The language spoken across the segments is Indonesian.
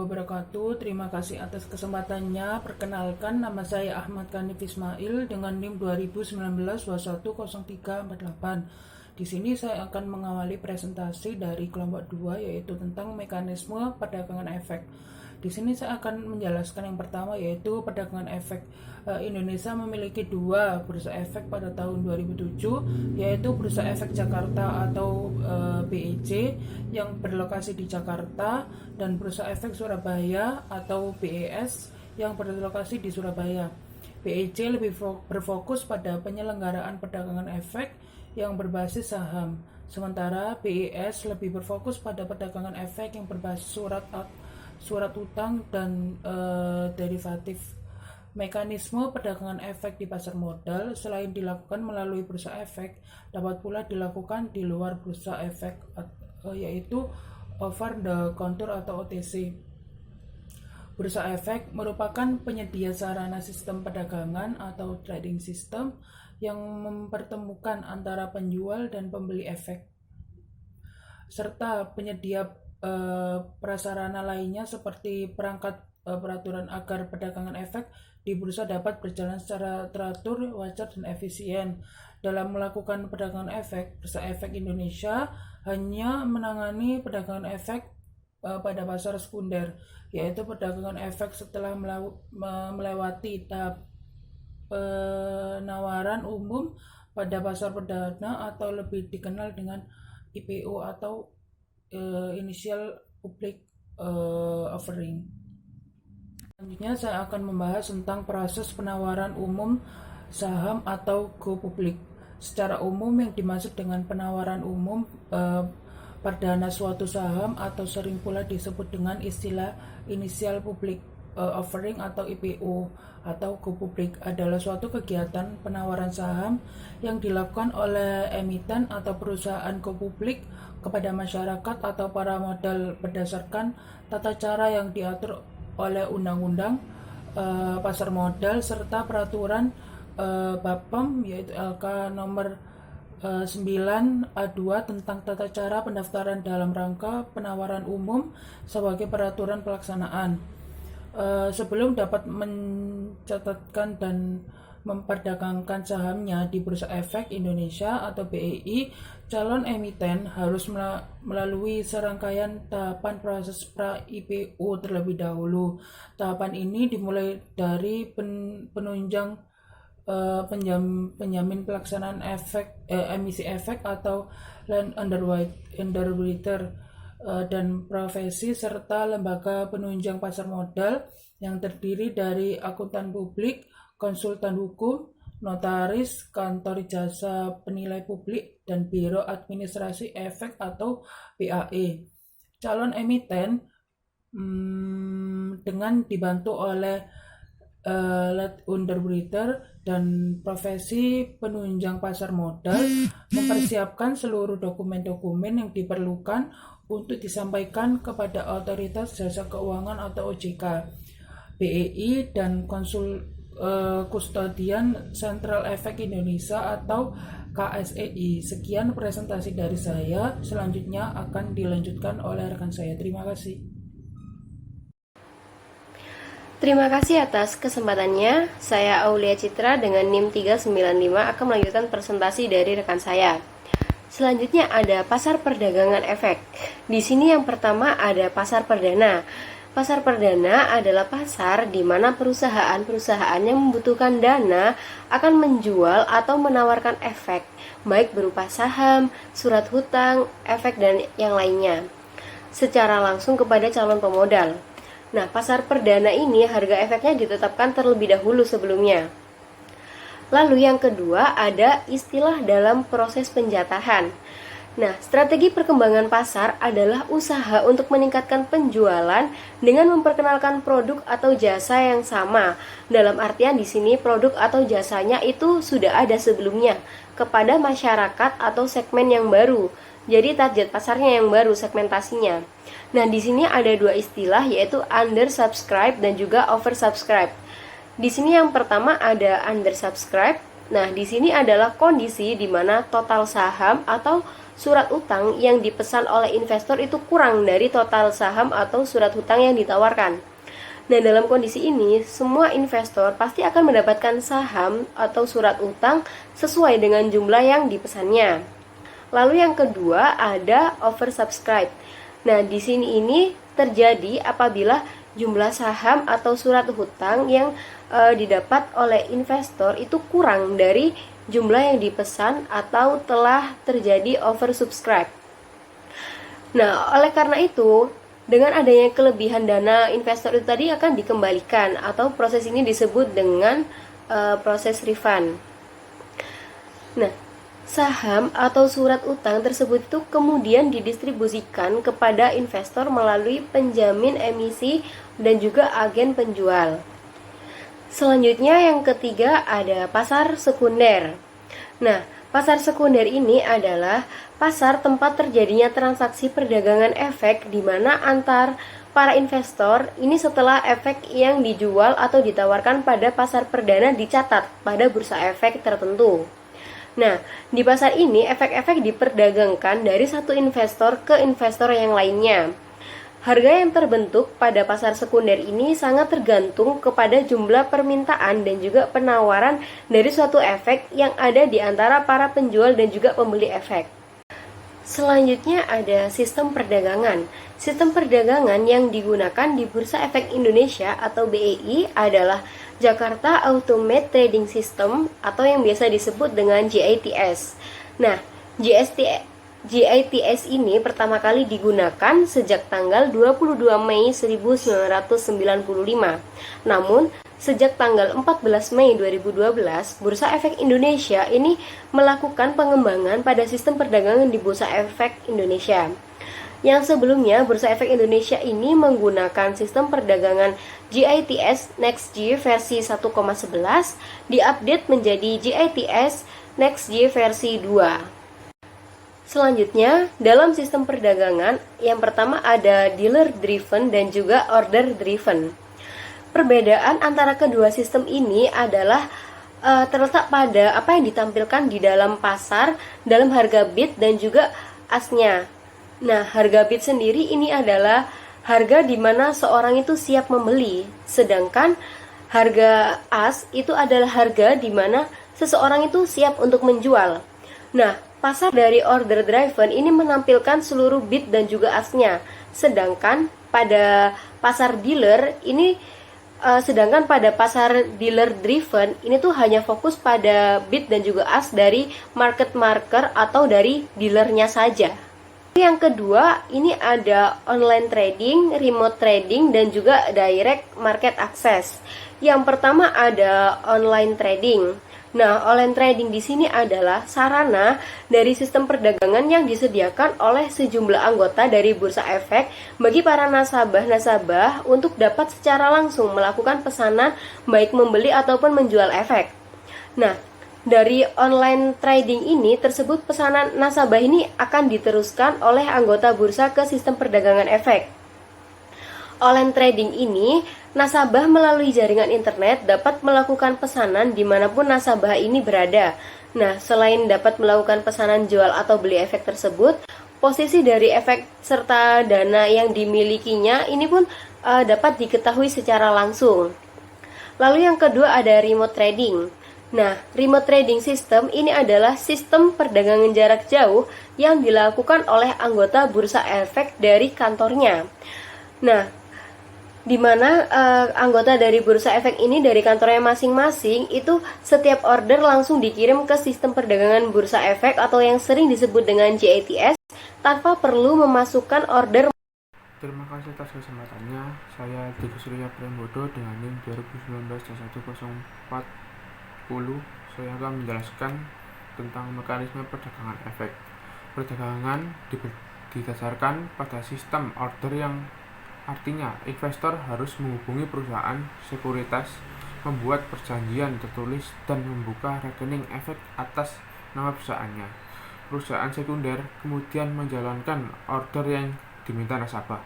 wabarakatuh. Terima kasih atas kesempatannya. Perkenalkan, nama saya Ahmad Kanif Ismail dengan NIM 2019-210348. Di sini saya akan mengawali presentasi dari kelompok 2, yaitu tentang mekanisme perdagangan efek. Di sini saya akan menjelaskan yang pertama, yaitu perdagangan efek. Indonesia memiliki dua bursa efek pada tahun 2007, yaitu Bursa Efek Jakarta atau BEJ yang berlokasi di Jakarta, dan Bursa Efek Surabaya atau BES yang berlokasi di Surabaya. BEJ lebih berfokus pada penyelenggaraan perdagangan efek yang berbasis saham, sementara BES lebih berfokus pada perdagangan efek yang berbasis surat utang dan derivatif. Mekanisme perdagangan efek di pasar modal selain dilakukan melalui bursa efek, dapat pula dilakukan di luar bursa efek, yaitu over the counter atau OTC. Bursa efek merupakan penyedia sarana sistem perdagangan atau trading system yang mempertemukan antara penjual dan pembeli efek, serta penyedia prasarana lainnya seperti perangkat peraturan agar perdagangan efek di bursa dapat berjalan secara teratur, wajar, dan efisien. Dalam melakukan perdagangan efek, Bursa Efek Indonesia hanya menangani perdagangan efek pada pasar sekunder, yaitu perdagangan efek setelah melewati tahap penawaran umum pada pasar perdana atau lebih dikenal dengan IPO atau Initial Public Offering. Selanjutnya saya akan membahas tentang proses penawaran umum saham atau go public. Secara umum yang dimaksud dengan penawaran umum perdana suatu saham atau sering pula disebut dengan istilah Initial Public Offering atau IPO atau go public adalah suatu kegiatan penawaran saham yang dilakukan oleh emiten atau perusahaan go public kepada masyarakat atau para modal berdasarkan tata cara yang diatur oleh Undang-Undang Pasar Modal serta Peraturan BAPEM, yaitu LK nomor 9A2 tentang tata cara pendaftaran dalam rangka penawaran umum sebagai peraturan pelaksanaan. Sebelum dapat mencatatkan dan memperdagangkan sahamnya di Bursa Efek Indonesia atau BEI, calon emiten harus melalui serangkaian tahapan proses pra-IPO terlebih dahulu. Tahapan ini dimulai dari penunjang penjamin pelaksanaan emisi efek atau land underwriter dan profesi serta lembaga penunjang pasar modal yang terdiri dari akuntan publik, konsultan hukum, notaris, kantor jasa penilai publik, dan biro administrasi efek atau BAE. Calon emiten dengan dibantu oleh lead underwriter dan profesi penunjang pasar modal mempersiapkan seluruh dokumen-dokumen yang diperlukan untuk disampaikan kepada otoritas jasa keuangan atau OJK, BEI, dan Kustodian Sentral Efek Indonesia atau KSEI. Sekian presentasi dari saya. Selanjutnya akan dilanjutkan oleh rekan saya. Terima kasih. Terima kasih atas kesempatannya. Saya Aulia Citra dengan NIM 395 akan melanjutkan presentasi dari rekan saya. Selanjutnya ada pasar perdagangan efek. Di sini yang pertama ada pasar perdana. Pasar perdana adalah pasar di mana perusahaan-perusahaan yang membutuhkan dana akan menjual atau menawarkan efek, baik berupa saham, surat hutang, efek, dan yang lainnya, secara langsung kepada calon pemodal. Nah, pasar perdana ini harga efeknya ditetapkan terlebih dahulu sebelumnya. Lalu yang kedua ada istilah dalam proses penjatahan. Nah, strategi perkembangan pasar adalah usaha untuk meningkatkan penjualan dengan memperkenalkan produk atau jasa yang sama. Dalam artian di sini produk atau jasanya itu sudah ada sebelumnya kepada masyarakat atau segmen yang baru. Jadi target pasarnya yang baru, segmentasinya. Nah, di sini ada dua istilah, yaitu undersubscribe dan juga oversubscribe. Di sini yang pertama ada undersubscribe. Nah, di sini adalah kondisi di mana total saham atau surat utang yang dipesan oleh investor itu kurang dari total saham atau surat utang yang ditawarkan. Nah, dalam kondisi ini, semua investor pasti akan mendapatkan saham atau surat utang sesuai dengan jumlah yang dipesannya. Lalu yang kedua ada oversubscribe. Nah, di sini ini terjadi apabila jumlah saham atau surat hutang yang didapat oleh investor itu kurang dari jumlah yang dipesan atau telah terjadi oversubscribe. Nah, oleh karena itu, dengan adanya kelebihan dana investor itu tadi akan dikembalikan atau proses ini disebut dengan proses refund. Nah, saham atau surat utang tersebut itu kemudian didistribusikan kepada investor melalui penjamin emisi dan juga agen penjual. Selanjutnya yang ketiga ada pasar sekunder. Nah, pasar sekunder ini adalah pasar tempat terjadinya transaksi perdagangan efek di mana antar para investor ini setelah efek yang dijual atau ditawarkan pada pasar perdana dicatat pada bursa efek tertentu. Nah, di pasar ini efek-efek diperdagangkan dari satu investor ke investor yang lainnya. Harga yang terbentuk pada pasar sekunder ini sangat tergantung kepada jumlah permintaan dan juga penawaran dari suatu efek yang ada di antara para penjual dan juga pembeli efek. Selanjutnya ada sistem perdagangan. Sistem perdagangan yang digunakan di Bursa Efek Indonesia atau BEI adalah Jakarta Automated Trading System atau yang biasa disebut dengan JITS. Nah, JITS ini pertama kali digunakan sejak tanggal 22 Mei 1995. Namun, sejak tanggal 14 Mei 2012, Bursa Efek Indonesia ini melakukan pengembangan pada sistem perdagangan di Bursa Efek Indonesia. Yang sebelumnya, Bursa Efek Indonesia ini menggunakan sistem perdagangan JITS NextG versi 1,11 diupdate menjadi JITS NextG versi 2. Selanjutnya, dalam sistem perdagangan, yang pertama ada dealer driven dan juga order driven. Perbedaan antara kedua sistem ini adalah terletak pada apa yang ditampilkan di dalam pasar, dalam harga bid dan juga asnya. Nah, harga bid sendiri ini adalah harga di mana seorang itu siap membeli, sedangkan harga as itu adalah harga di mana seseorang itu siap untuk menjual. Nah, pasar dari order driven ini menampilkan seluruh bid dan juga asnya, sedangkan pada pasar dealer ini pada pasar dealer driven ini tuh hanya fokus pada bid dan juga as dari market maker atau dari dealernya saja. Yang kedua, ini ada online trading, remote trading, dan juga direct market access. Yang pertama ada online trading. Nah, online trading di sini adalah sarana dari sistem perdagangan yang disediakan oleh sejumlah anggota dari Bursa Efek bagi para nasabah-nasabah untuk dapat secara langsung melakukan pesanan baik membeli ataupun menjual efek. Nah, dari online trading ini tersebut pesanan nasabah ini akan diteruskan oleh anggota bursa ke sistem perdagangan efek. Online trading ini, nasabah melalui jaringan internet dapat melakukan pesanan dimanapun nasabah ini berada. Nah, selain dapat melakukan pesanan jual atau beli efek tersebut, posisi dari efek serta dana yang dimilikinya ini pun dapat diketahui secara langsung. Lalu yang kedua ada remote trading. Nah, remote trading system ini adalah sistem perdagangan jarak jauh yang dilakukan oleh anggota bursa efek dari kantornya. Nah, di mana anggota dari bursa efek ini dari kantornya masing-masing itu setiap order langsung dikirim ke sistem perdagangan bursa efek atau yang sering disebut dengan JITS tanpa perlu memasukkan order. Terima kasih atas kesempatannya. Saya Teguh Surya Prembodo dengan NIM 2019-10410. Saya akan menjelaskan tentang mekanisme perdagangan efek. Perdagangan didasarkan pada sistem order yang artinya investor harus menghubungi perusahaan sekuritas, membuat perjanjian tertulis, dan membuka rekening efek atas nama perusahaannya. Perusahaan sekunder kemudian menjalankan order yang diminta nasabah.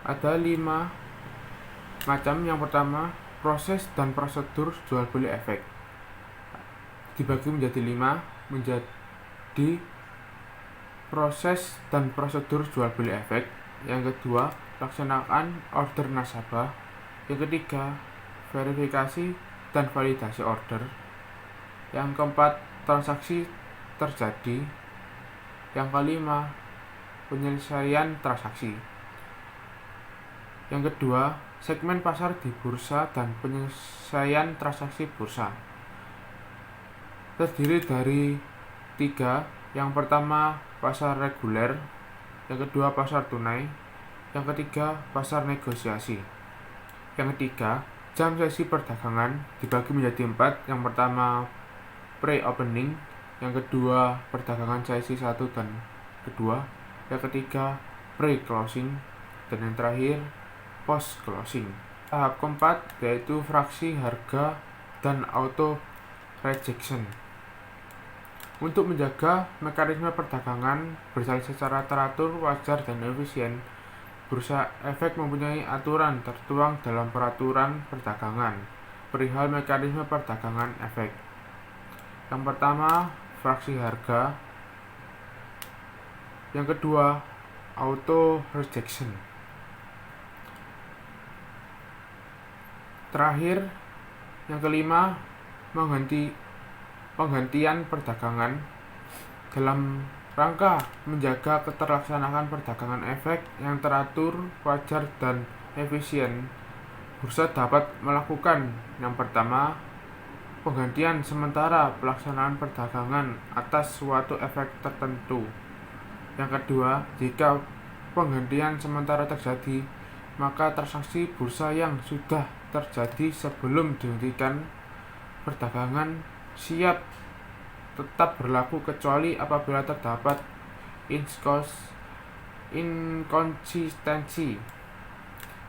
Ada 5 macam. Yang pertama, proses dan prosedur jual beli efek. dibagi menjadi 5, menjadi proses dan prosedur jual beli efek. Yang kedua, pelaksanaan order nasabah. Yang ketiga, verifikasi dan validasi order. Yang keempat, transaksi terjadi. Yang kelima, penyelesaian transaksi. Yang kedua, segmen pasar di bursa dan penyelesaian transaksi bursa. Terdiri dari 3. Yang pertama, pasar reguler. Yang kedua, pasar tunai. Yang ketiga, pasar negosiasi. Yang ketiga, jam sesi perdagangan dibagi menjadi 4. Yang pertama, pre-opening. Yang kedua, perdagangan sesi 1 dan kedua. Yang ketiga, pre-closing. Dan yang terakhir, post-closing. Tahap keempat yaitu fraksi harga dan auto rejection. Untuk menjaga mekanisme perdagangan berjalan secara teratur, wajar, dan efisien, Bursa Efek mempunyai aturan tertuang dalam peraturan perdagangan perihal mekanisme perdagangan efek. Yang pertama, fraksi harga. Yang kedua, auto rejection. Terakhir, yang kelima, penggantian perdagangan. Dalam rangka menjaga keterlaksanaan perdagangan efek yang teratur, wajar, dan efisien, bursa dapat melakukan yang pertama, penggantian sementara pelaksanaan perdagangan atas suatu efek tertentu. Yang kedua, jika penggantian sementara terjadi, maka transaksi bursa yang sudah terjadi sebelum dihentikan perdagangan siap tetap berlaku kecuali apabila terdapat inkonsistensi.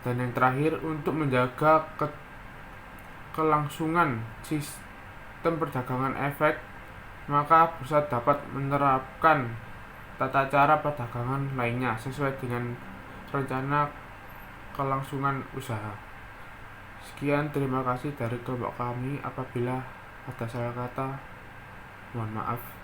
Dan yang terakhir, untuk menjaga kelangsungan sistem perdagangan efek, maka bursa dapat menerapkan tata cara perdagangan lainnya sesuai dengan rencana kelangsungan usaha. Sekian, terima kasih dari kelompok kami. Apabila ada salah kata, mohon maaf.